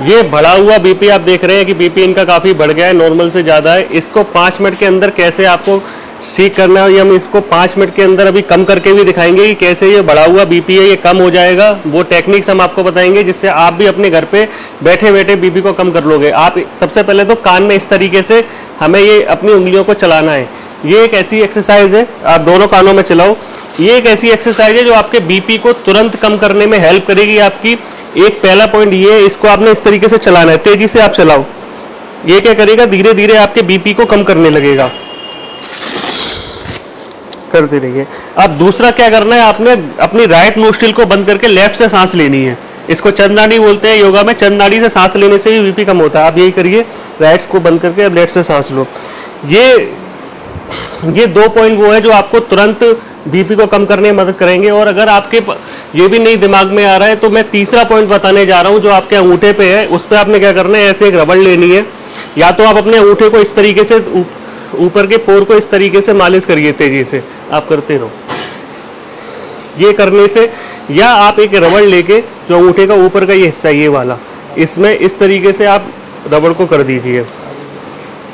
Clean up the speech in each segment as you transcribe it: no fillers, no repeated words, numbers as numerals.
ये बढ़ा हुआ बीपी आप देख रहे हैं कि बीपी इनका काफ़ी बढ़ गया है, नॉर्मल से ज़्यादा है। इसको 5 मिनट के अंदर कैसे आपको ठीक करना है, ये हम इसको 5 मिनट के अंदर अभी कम करके भी दिखाएंगे कि कैसे ये बढ़ा हुआ बीपी है ये कम हो जाएगा। वो टेक्निक्स हम आपको बताएंगे जिससे आप भी अपने घर पे बैठे बैठे बीपी को कम कर लोगे। आप सबसे पहले तो कान में इस तरीके से हमें ये अपनी उंगलियों को चलाना है। ये एक ऐसी एक्सरसाइज है, आप दोनों कानों में चलाओ। ये एक ऐसी एक्सरसाइज है जो आपके बीपी को तुरंत कम करने में हेल्प करेगी आपकी। एक पहला पॉइंट ये है, इसको आपने इस तरीके से चलाना है, तेजी से आप चलाओ। ये क्या करेगा, धीरे धीरे आपके बीपी को कम करने लगेगा। करते रहिए। अब दूसरा क्या करना है, आपने अपनी राइट नोस्ट्रिल को बंद करके लेफ्ट से सांस लेनी है। इसको चंद नाड़ी बोलते हैं योगा में। चंद नाड़ी से सांस लेने से भी बीपी कम होता है। आप यही करिए, राइट को बंद करके अब लेफ्ट से सांस लो। ये 2 पॉइंट वो है जो आपको तुरंत बीपी को कम करने में मदद करेंगे। और अगर आपके ये भी नहीं दिमाग में आ रहा है तो मैं तीसरा पॉइंट बताने जा रहा हूँ जो आपके अंगूठे पे है। उस पर आपने क्या करना है, ऐसे एक रबड़ लेनी है, या तो आप अपने अंगूठे को इस तरीके से ऊपर के पोर को इस तरीके से मालिश करिए, तेजी से आप करते रहो। ये करने से, या आप एक रबड़ लेके जो अंगूठे का ऊपर का ये हिस्सा ये वाला, इसमें इस तरीके से आप रबड़ को कर दीजिए।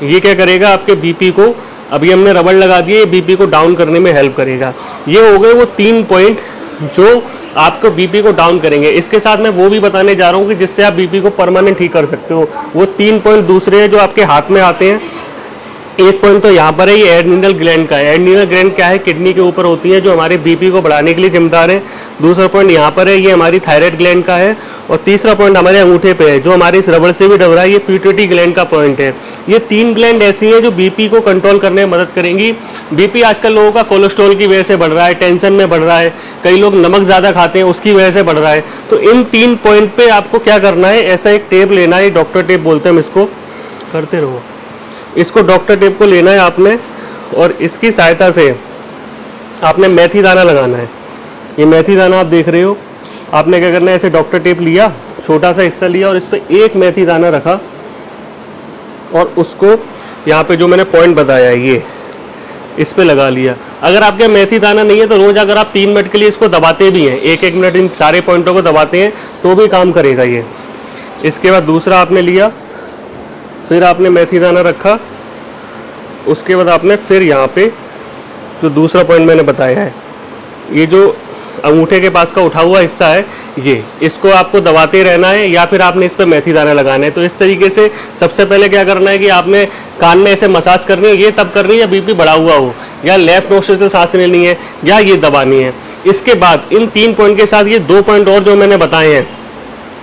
ये क्या करेगा, आपके बीपी को, अभी हमने रबड़ लगा दिए, बीपी को डाउन करने में हेल्प करेगा। ये हो गए वो 3 पॉइंट जो आपको बीपी को डाउन करेंगे। इसके साथ मैं वो भी बताने जा रहा हूँ कि जिससे आप बीपी को परमानेंट ठीक कर सकते हो। वो 3 पॉइंट दूसरे हैं जो आपके हाथ में आते हैं। एक पॉइंट तो यहाँ पर है, ये एड्रिनल ग्लैंड का है। एड्रिनल ग्लैंड क्या है, किडनी के ऊपर होती है जो हमारे बीपी को बढ़ाने के लिए जिम्मेदार है। दूसरा पॉइंट यहाँ पर है, ये हमारी थायराइड ग्लैंड का है। और तीसरा पॉइंट हमारे अंगूठे पे है जो हमारे इस रबड़ से भी दब रहा है, ये पिट्यूटरी ग्लैंड का पॉइंट है। ये 3 ग्लैंड ऐसी हैं जो बीपी को कंट्रोल करने में मदद करेंगी। बीपी आजकल लोगों का कोलेस्ट्रॉल की वजह से बढ़ रहा है, टेंशन में बढ़ रहा है, कई लोग नमक ज़्यादा खाते हैं उसकी वजह से बढ़ रहा है। तो इन 3 पॉइंट पे आपको क्या करना है, ऐसा एक टेप लेना है, डॉक्टर टेप बोलते हैं हम इसको, करते रहो। इसको डॉक्टर टेप को लेना है आपने, और इसकी सहायता से आपने मेथी दाना लगाना है। ये मेथी दाना आप देख रहे हो, आपने क्या करना है, ऐसे डॉक्टर टेप लिया, छोटा सा हिस्सा लिया और इस पर एक मेथी दाना रखा और उसको यहाँ पे जो मैंने पॉइंट बताया है ये इस पे लगा लिया। अगर आपके मेथी दाना नहीं है तो रोज अगर आप 3 मिनट के लिए इसको दबाते भी हैं, 1-1 मिनट इन सारे पॉइंटों को दबाते हैं तो भी काम करेगा ये। इसके बाद दूसरा आपने लिया, फिर आपने मेथी दाना रखा, उसके बाद आपने फिर यहाँ पे जो दूसरा पॉइंट मैंने बताया है, ये जो अंगूठे के पास का उठा हुआ हिस्सा है ये, इसको आपको दबाते रहना है या फिर आपने इस पर मेथी दाना लगाना है। तो इस तरीके से सबसे पहले क्या करना है कि आपने कान में ऐसे मसाज करनी है। ये तब करनी है जब बीपी बढ़ा हुआ हो, या लेफ्ट नोस्ट्रिल से सांस लेनी है, या ये दबानी है। इसके बाद इन 3 पॉइंट के साथ ये 2 पॉइंट और जो मैंने बताए हैं,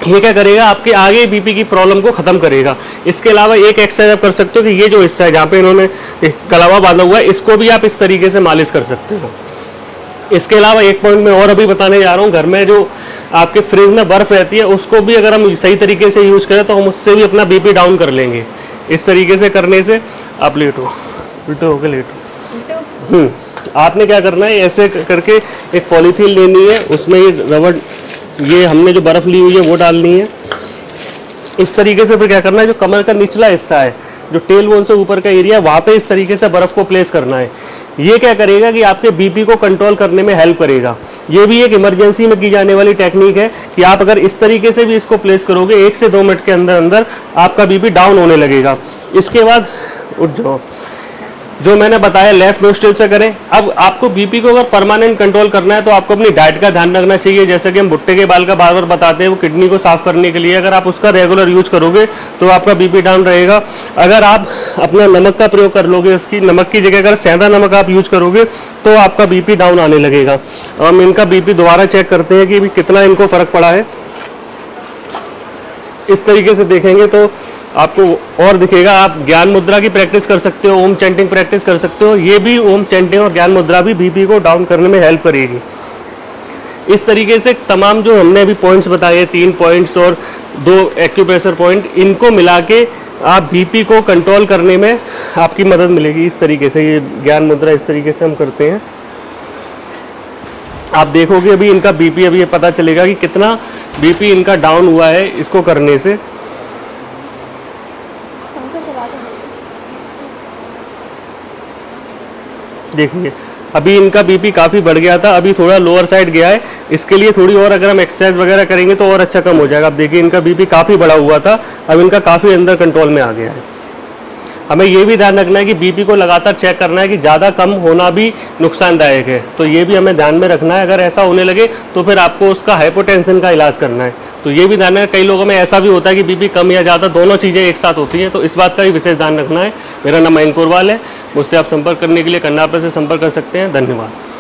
ये क्या करेगा, आपके आगे बीपी की प्रॉब्लम को खत्म करेगा। इसके अलावा एक एक्सरसाइज आप कर सकते हो कि ये जो हिस्सा है जहाँ पे इन्होंने कलावा बांधा हुआ है, इसको भी आप इस तरीके से मालिश कर सकते हो। इसके अलावा एक पॉइंट मैं और अभी बताने जा रहा हूँ, घर में जो आपके फ्रिज में बर्फ रहती है उसको भी अगर हम सही तरीके से यूज करें तो हम उससे भी अपना बीपी डाउन कर लेंगे। इस तरीके से करने से, आप लेटो, उल्टे होके लेटो। आपने क्या करना है, ऐसे करके एक पॉलीथीन लेनी है, उसमें ये रबड़, ये हमने जो बर्फ ली हुई है वो डालनी है। इस तरीके से फिर क्या करना है, जो कमर का निचला हिस्सा है, जो टेल बोन से ऊपर का एरिया, वहाँ पे इस तरीके से बर्फ को प्लेस करना है। ये क्या करेगा कि आपके बीपी को कंट्रोल करने में हेल्प करेगा। ये भी एक इमरजेंसी में की जाने वाली टेक्निक है कि आप अगर इस तरीके से भी इसको प्लेस करोगे, 1 से 2 मिनट के अंदर अंदर आपका बीपी डाउन होने लगेगा। इसके बाद उठ जाओ, जो मैंने बताया लेफ्ट नोस्ट्रिल से करें। अब आपको बीपी को अगर परमानेंट कंट्रोल करना है तो आपको अपनी डाइट का ध्यान रखना चाहिए। जैसे कि हम भुट्टे के बाल का बार बार बताते हैं, वो किडनी को साफ करने के लिए, अगर आप उसका रेगुलर यूज करोगे तो आपका बीपी डाउन रहेगा। अगर आप अपना नमक का प्रयोग कर लोगे, उसकी नमक की जगह अगर सेंधा नमक आप यूज करोगे तो आपका बीपी डाउन आने लगेगा। हम इनका बीपी दोबारा चेक करते हैं कि कितना इनको फर्क पड़ा है। इस तरीके से देखेंगे तो आपको और दिखेगा। आप ज्ञान मुद्रा की प्रैक्टिस कर सकते हो, ओम चैंटिंग प्रैक्टिस कर सकते हो। ये भी ओम चैंटिंग और ज्ञान मुद्रा भी बीपी को डाउन करने में हेल्प करेगी। इस तरीके से तमाम जो हमने अभी पॉइंट्स बताए, 3 पॉइंट्स और 2 एक्यूप्रेशर पॉइंट, इनको मिला के आप बीपी को कंट्रोल करने में आपकी मदद मिलेगी। इस तरीके से ये ज्ञान मुद्रा इस तरीके से हम करते हैं। आप देखोगे अभी इनका बीपी, अभी ये पता चलेगा कि कितना बीपी इनका डाउन हुआ है इसको करने से। देखिए अभी इनका बीपी काफ़ी बढ़ गया था, अभी थोड़ा लोअर साइड गया है। इसके लिए थोड़ी और अगर हम एक्सरसाइज वगैरह करेंगे तो और अच्छा कम हो जाएगा। अब देखिए इनका बीपी काफ़ी बढ़ा हुआ था, अब इनका काफ़ी अंदर कंट्रोल में आ गया है। हमें ये भी ध्यान रखना है कि बीपी को लगातार चेक करना है कि ज़्यादा कम होना भी नुकसानदायक है, तो ये भी हमें ध्यान में रखना है। अगर ऐसा होने लगे तो फिर आपको उसका हाइपोटेंशन का इलाज करना है। तो ये भी ध्यान है, कई लोगों में ऐसा भी होता है कि बीपी कम या ज़्यादा दोनों चीज़ें एक साथ होती हैं, तो इस बात का भी विशेष ध्यान रखना है। मेरा नाम मयंक पुरवाल है, मुझसे आप संपर्क करने के लिए कन्नापर से संपर्क कर सकते हैं। धन्यवाद।